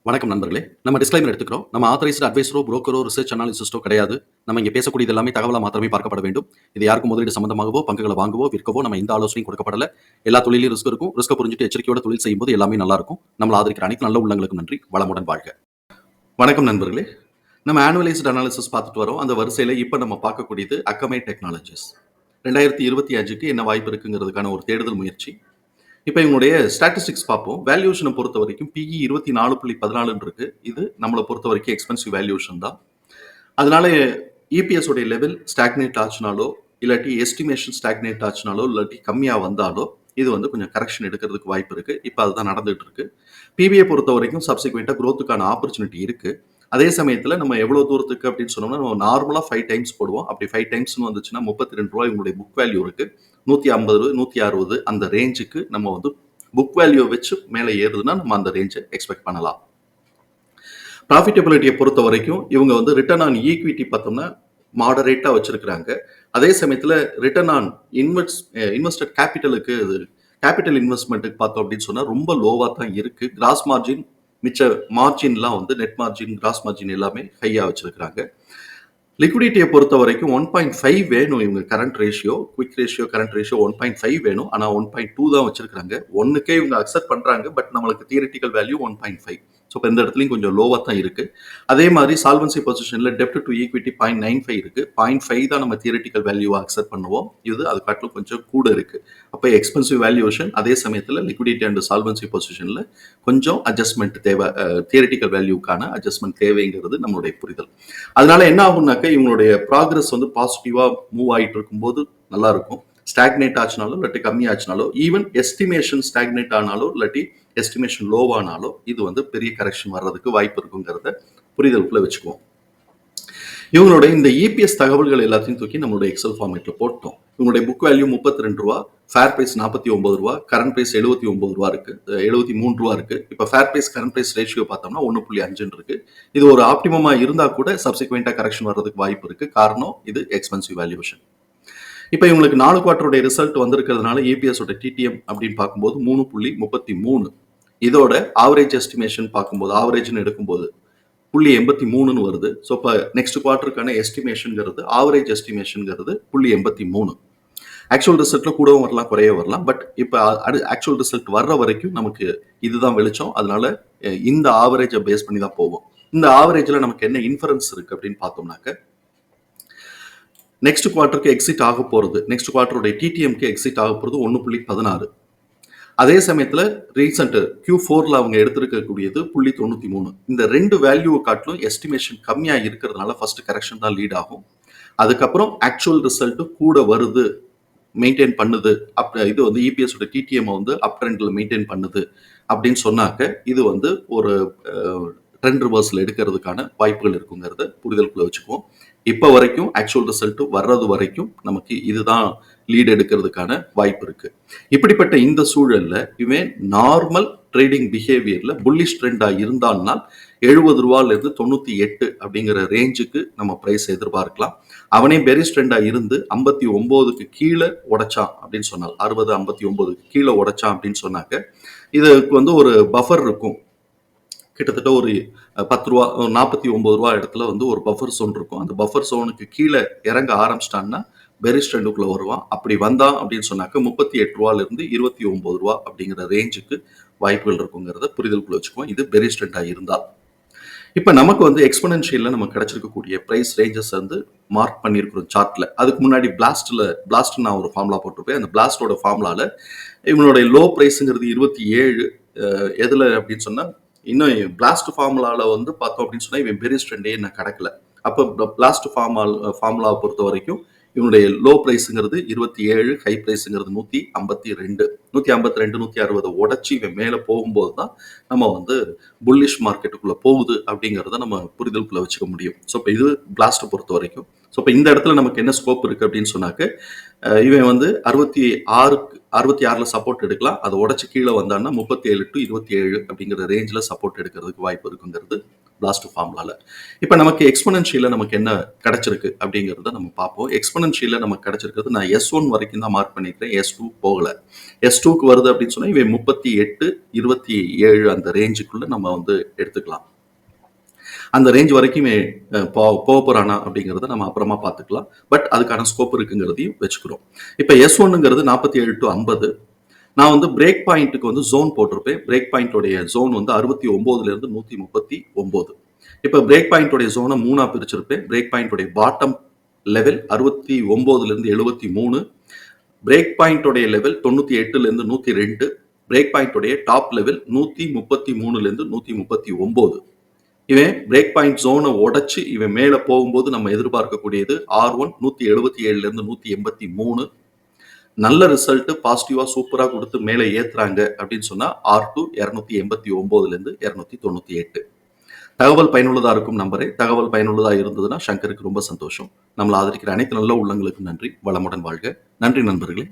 வணக்கம் நண்பர்களே. நம்ம டிஸ்க்ளைமர் எடுத்துக்கிறோம். நம்ம ஆத்தரைஸ்டு அட்வைசரோ, புரோக்கரோ, ரிசர்ச் அனாலிசிஸ்டோ கிடையாது. நம்ம இங்க பேசக்கூடியது எல்லாமே தகவலா மாத்திரமே பார்க்கப்பட வேண்டும். இது யாருக்கும் முதலீடு சம்பந்தமாகவோ, பங்குகள வாங்கவோ, விற்கவோ நம்ம எந்த ஆலோசனையும் கொடுக்கப்படல. எல்லா தொழில்லயும் ரிஸ்க் இருக்கும். ரிஸ்க்க புரிஞ்சுட்டு எச்சரிக்கையோட தொழில் செய்யும்போது எல்லாமே நல்லா இருக்கும். நம்மள ஆதரிக்கிற அனைத்து நல்ல உள்ளங்களுக்கும் நன்றி. வளமுடன் வாழ்க. வணக்கம் நண்பர்களே. நம்ம ஆனுவலைஸ்டு அனாலிசிஸ் பார்த்துட்டு வரோம். அந்த வரிசையில இப்ப நம்ம பார்க்கக்கூடியது அக்கமை டெக்னாலஜிஸ். 2025க்கு என்ன வாய்ப்பு இருக்குங்கிறதுக்கான ஒரு தேடுதல் முயற்சி. இப்ப இவங்களுடைய ஸ்டாட்டிஸ்டிக்ஸ் பார்ப்போம். வேல்யூஷன பொறுத்தவரைக்கும் பிஇ 24.14 இருக்கு. இது நம்மள பொறுத்தவரைக்கும் எக்ஸ்பென்சிவ் வேல்யூஷன் தான். அதனால இபிஎஸ் உடைய லெவல் ஸ்டாக்னேட் ஆச்சுனாலோ, இல்லாட்டி எஸ்டிமேஷன் ஸ்டாக்னேட் ஆச்சுனாலோ, இல்லாட்டி கம்மியா வந்தாலோ, இது வந்து கொஞ்சம் கரெக்ஷன் எடுக்கிறதுக்கு வாய்ப்பு இருக்கு. இப்ப அதுதான் நடந்துட்டு இருக்கு. பிபிஏ பொறுத்தவரைக்கும் சப்சிக்வென்ட்டா குரோத்துக்கான ஆப்பர்ச்சுனிட்டி இருக்கு. அதே சமயத்துல நம்ம எவ்வளவு தூரத்துக்கு அப்படின்னு சொன்னோம்னா, நம்ம நார்மலா 5 டைம்ஸ் போடுவோம். அப்படி 5 டைம்ஸ்னு வந்துச்சுன்னா ரூ. 32 இவங்களுடைய புக் வேல்யூ இருக்கு. 150, 160 அந்த ரேஞ்சுக்கு நம்ம வந்து புக் வேல்யூ வச்சு மேலே ஏறுதுன்னா நம்ம அந்த ரேஞ்சை எக்ஸ்பெக்ட் பண்ணலாம். ப்ராஃபிட்டபிலிட்டியை பொறுத்த வரைக்கும் இவங்க வந்து ரிட்டர்ன் ஆன் ஈக்விட்டி பார்த்தோம்னா மாடரேட்டா வச்சிருக்கிறாங்க. அதே சமயத்துல ரிட்டர்ன் ஆன் இன்வெஸ்டட் கேபிட்டல் இன்வெஸ்ட்மெண்ட்டுக்கு பார்த்தோம் அப்படின்னு சொன்னா ரொம்ப லோவா தான் இருக்கு. கிராஸ் மார்ஜின் மிச்ச மார்ஜின்லாம் வந்து நெட் மார்ஜின், கிராஸ் மார்ஜின் எல்லாமே ஹையா வச்சிருக்கிறாங்க. லிக்விடிட்டியை பொறுத்த வரைக்கும் 1.5 வேணும். இவங்க current ratio, quick ratio, current ratio 1.5 வேணும். ஆனால் 1.2 தான் வச்சிருக்காங்க. 1க்கே இவங்க அக்செப்ட் பண்றாங்க. பட் நம்மளுக்கு தியரிட்டிக்கல் வேல்யூ 1.5. ஸோ இப்போ இந்த இடத்துலையும் கொஞ்சம் லோவாக தான் இருக்கு. அதே மாதிரி சால்வன்சி பொசிஷனில் டெப்ட் டு ஈக்விட்டி 0.95 இருக்கு. 0.5 தான் நம்ம தியரிட்டிக்கல் வேல்யூவாக அக்செப்ட் பண்ணுவோம். இது அது காட்டிலும் கொஞ்சம் கூட இருக்கு. அப்போ எக்ஸ்பென்சிவ் வேல்யூஷன், அதே சமயத்தில் லிக்விடிட்டி அண்ட் சால்வன்சி பொசிஷனில் கொஞ்சம் அட்ஜஸ்ட்மெண்ட் தேவை. தியரிட்டிக்கல் வேல்யூக்கான அட்ஜஸ்ட்மெண்ட் தேவைங்கிறது நம்மளுடைய புரிதல். அதனால என்ன ஆகும்னாக்க இவங்களுடைய ப்ராக்ரஸ் வந்து பாசிட்டிவா மூவ் ஆகிட்டு இருக்கும்போது நல்லா இருக்கும். ஸ்டாக்னேட் ஆச்சுனாலோ இல்லாட்டி கம்மி ஆச்சுனாலோ, ஈவன் எஸ்டிமேஷன் ஸ்டாக்னேட் ஆனாலோ இல்லாட்டி எஸ்டிமேஷன் லோவானாலோ இது வந்து பெரிய கரெக்ஷன் வர்றதுக்கு வாய்ப்பு இருக்குங்கிறத புரிதலுக்குள்ள வச்சுக்குவோம். இவங்களுடைய இந்த இபிஎஸ் தகவல்கள் எல்லாத்தையும் தூக்கி நம்மளுடைய எக்ஸல் ஃபார்மேட்ல போட்டோம். இவங்களுடைய புக் வேல்யூ 32 ரூபா, ஃபேர் பிரைஸ் 49 ரூபா, கரண்ட் பிரைஸ் 79 ரூபா இருக்கு, 73 ரூபா இருக்கு. இப்போ fair price current price ratio பார்த்தோம்னா 1.5 இருக்கு. இது ஒரு ஆப்டிமமா இருந்தா கூட சப்சிக்வெண்டா கரெக்ஷன் வர்றதுக்கு வாய்ப்பு இருக்கு. காரணம் இது எக்ஸ்பென்சிவ் வேல்யூஷன். இப்போ இவங்களுக்கு 4 குவார்டருடைய ரிசல்ட் வந்திருக்கிறதுனால ஏபிஎஸ் ஓட டிடிஎம் அப்படின்னு பார்க்கும்போது 3.33. இதோட ஆவரேஜ் எஸ்டிமேஷன் பார்க்கும்போது ஆவரேஜ்னு எடுக்கும்போது 0.83 வருது. ஸோ இப்போ நெக்ஸ்ட் குவார்டருக்கான எஸ்டிமேஷன்ங்கிறது ஆவரேஜ் எஸ்டிமேஷன்ங்கிறது 0.83. ஆக்சுவல் ரிசல்ட்ல கூடவும் வரலாம், குறைய வரலாம். பட் இப்போ ஆக்சுவல் ரிசல்ட் வர்ற வரைக்கும் நமக்கு இதுதான் வெளிச்சம். அதனால இந்த ஆவரேஜை பேஸ் பண்ணி தான் போவோம். இந்த ஆவரேஜ்ல நமக்கு என்ன இன்ஃபரன்ஸ் இருக்கு அப்படின்னு பார்த்தோம்னாக்க, நெக்ஸ்ட் குவார்டருக்கு எக்ஸிட் ஆக போறது, நெக்ஸ்ட் குவார்டருடைய டிடிஎம்க்கு எக்ஸிட் ஆக போறது 1.16. அதே சமயத்துல ரீசெண்ட் Q4ல அவங்க எடுத்திருக்கக்கூடியது 0.93. இந்த ரெண்டு வேல்யூவை காட்டிலும் எஸ்டிமேஷன் கம்மியா இருக்கிறதுனால ஃபர்ஸ்ட் கரெக்ஷன் தான் லீட் ஆகும். அதுக்கப்புறம் ஆக்சுவல் ரிசல்ட் கூட வருது, மெயின்டைன் பண்ணுது. இது வந்து இபிஎஸ் ஓட டிடிஎம் வந்து அப் ட்ரெண்ட்ல மெயின்டைன் பண்ணுது அப்படின்னு சொன்னாக்க இது வந்து ஒரு ட்ரெண்ட் ரிவர்சல் எடுக்கிறதுக்கான வாய்ப்புகள் இருக்குங்கிறத புரிதலுக்குள்ள வச்சுக்குவோம். இப்போ வரைக்கும் ஆக்சுவல் ரிசல்ட் வர்றது வரைக்கும் நமக்கு இதுதான் லீட் எடுக்கிறதுக்கான வாய்ப்பு இருக்கு. இப்படிப்பட்ட இந்த சூழல்ல இவன் நார்மல் ட்ரேடிங் பிஹேவியர்ல புல்லிஷ் ட்ரெண்டா இருந்தால்னா 70 ரூபாயில இருந்து 98 அப்படிங்கிற ரேஞ்சுக்கு நம்ம பிரைஸ் எதிர்பார்க்கலாம். அவனே பெரிஷ் ட்ரெண்டா இருந்து 59க்கு கீழே உடைச்சான் அப்படின்னு சொன்னால், 60, 59க்கு கீழே உடைச்சான் அப்படின்னு சொன்னாக்க இதுக்கு வந்து ஒரு பஃபர் இருக்கும். கிட்டத்தட்ட ஒரு 10 ரூபா, 49 ரூபா இடத்துல வந்து ஒரு பஃபர் சோன் இருக்கும். அந்த பஃபர் சோனுக்கு கீழே இறங்க ஆரம்பிச்சிட்டான்னா பெரிஷ் ட்ரெண்டுக்குள்ள வருவான். அப்படி வந்தான் அப்படின்னு சொன்னாக்க 38 ரூபாயில இருந்து 29 ரூபா அப்படிங்கிற ரேஞ்சுக்கு வாய்ப்புகள் இருக்குங்கிறத புரிதலுக்குள்ள வச்சுக்குவோம். இது பெரிஷ் ட்ரெண்டா இருந்தால். இப்போ நமக்கு வந்து எக்ஸ்போனென்ஷியல்ல நமக்கு கிடைச்சிருக்கக்கூடிய பிரைஸ் ரேஞ்சஸ் வந்து மார்க் பண்ணியிருக்கிறோம் சார்ட்ல. அதுக்கு முன்னாடி பிளாஸ்ட் நான் ஒரு ஃபார்முலா போட்டிருப்பேன். அந்த பிளாஸ்டோட ஃபார்முலால இவனுடைய லோ பிரைஸ்ங்கிறது 27. எதுல அப்படின்னு சொன்னா, இன்னும் பிளாஸ்ட் ஃபார்முலால வந்து பார்த்தோம் அப்படின்னு சொன்னா இவன் பெரிஷ் ட்ரெண்டே நான் கிடக்கல. அப்போ பிளாஸ்ட் ஃபார்முலாவை பொறுத்த வரைக்கும் இவனுடைய லோ பிரைஸ்ங்கிறது 27, ஹை பிரைஸ்ங்கிறது 152, 160 உடைச்சி இவன் மேலே போகும்போது தான் நம்ம வந்து புல்லிஷ் மார்க்கெட்டுக்குள்ள போகுது அப்படிங்கிறத நம்ம புரிதலுக்குள்ள வச்சுக்க முடியும். ஸோ இப்போ இது பிளாஸ்ட்டை பொறுத்த வரைக்கும். ஸோ இப்போ இந்த இடத்துல நமக்கு என்ன ஸ்கோப் இருக்கு அப்படின்னு சொன்னாக்க, இவன் வந்து 66ல சப்போர்ட் எடுக்கலாம். அதை உடச்சு கீழே வந்தான்னா 37 to 27 அப்படிங்கிற ரேஞ்சில் சப்போர்ட் எடுக்கிறதுக்கு வாய்ப்பு இருக்குங்கிறது பிளாஸ்ட் ஃபார்முலால. இப்ப நமக்கு எக்ஸ்போனன்ஷியல்ல நமக்கு என்ன கிடைச்சிருக்கு அப்படிங்கிறத நம்ம பார்ப்போம். எக்ஸ்போனன்ஷியல்ல நமக்கு கிடைச்சிருக்கிறது நான் S1 வரைக்கும் தான் மார்க் பண்ணியிருக்கிறேன். S2 போகல. S2க்கு வருது அப்படின்னு சொன்னா இவை 38, 27 அந்த ரேஞ்சுக்குள்ள நம்ம வந்து எடுத்துக்கலாம். அந்த ரேஞ்ச் வரைக்குமே போக போறானா அப்படிங்கிறத நம்ம அப்புறமா பார்த்துக்கலாம். பட் அதுக்கான ஸ்கோப் இருக்குங்கிறதையும் வச்சுக்கிறோம். இப்போ S1ங்கிறது 47 to 50. நான் வந்து பிரேக் பாயிண்ட்டுக்கு வந்து ஜோன் போட்டிருப்பேன். பிரேக் பாயிண்டோடைய ஜோன் வந்து 69 இருந்து 139. இப்போ பிரேக் பாயிண்டோடைய ஜோனை 3ஆ பிரிச்சிருப்பேன். பிரேக் பாயிண்டோடைய பாட்டம் லெவல் 69 இருந்து 73. பிரேக் பாயிண்டோடைய லெவல் 98 இருந்து 102. பிரேக் பாயிண்டோடைய டாப் லெவல் 133 இருந்து 139. இவன் பிரேக் பாயிண்ட் ஜோனை உடைச்சு இவன் மேல போகும்போது நம்ம எதிர்பார்க்கக்கூடியது R1 177 இருந்து 183. நல்ல ரிசல்ட் பாசிட்டிவா சூப்பரா கொடுத்து மேலே ஏத்துறாங்க அப்படின்னு சொன்னா R2 289 இருந்து 298. தகவல் பயனுள்ளதா இருக்கும் நம்புறேன். தகவல் பயனுள்ளதா இருந்ததுன்னா சங்கருக்கு ரொம்ப சந்தோஷம். நம்மளை ஆதரிக்கிற அனைத்து நல்ல உள்ளங்களுக்கும் நன்றி. வளமுடன் வாழ்க. நன்றி நண்பர்களே.